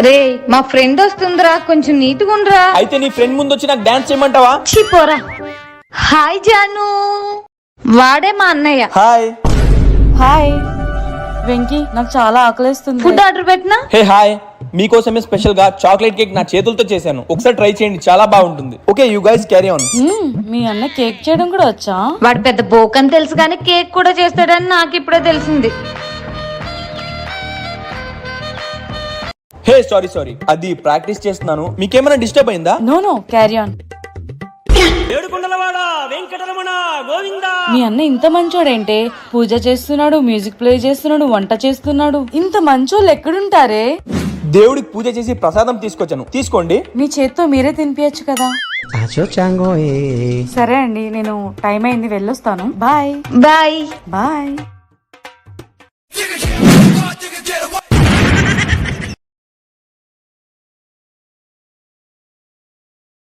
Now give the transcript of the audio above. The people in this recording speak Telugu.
రే మా ఫ్రెండ్ వస్తుందిరా, కొంచెం నీట్గా ఉండరా. అయితే నీ ఫ్రెండ్ ముందు వచ్చి నాకు డాన్స్ చేయమంటావా? పోరా. హాయ్ జాను, వాడే మా అన్నయ్య. హాయ్. హాయ్ వెంకీ, నాకు చాలా ఆకలిస్తుంది. ఫుడ్ ఆర్డర్ పెట్టినా? హే హాయ్, మీకోసమే స్పెషల్ గా చాక్లెట్ కేక్ నా చేతులతో చేశాను, ఒకసారి ట్రై చేయండి, చాలా బాగుంటుంది. Okay you guys carry on. మీ అన్న కేక్ చేయడం కూడా వచ్చా? వాడు పెద్ద బోక్ అని తెలుసు కానీ కేక్ కూడా చేస్తాడని నాకు ఇప్పుడే తెలిసింది. హే సారీ, అది ప్రాక్టీస్ చేస్తున్నాను. మీకేమైనా డిస్టర్బ్ అయిందా? No carry on. మీ అన్న ఇంత మంచోడేంటే, పూజ చేస్తున్నాడు, మ్యూజిక్ ప్లే చేస్తున్నాడు, వంట చేస్తున్నాడు. ఇంత మంచోళ్ళు ఎక్కడుంటారే? దేవుడికి పూజ చేసి ప్రసాదం తీసుకొచ్చాను, తీసుకోండి. మీ చేత్తో మీరే తినిపించచ్చు కదా. సరే అండి, నేను టైం అయింది, వెళ్ళొస్తాను. Bye bye. బాయ్.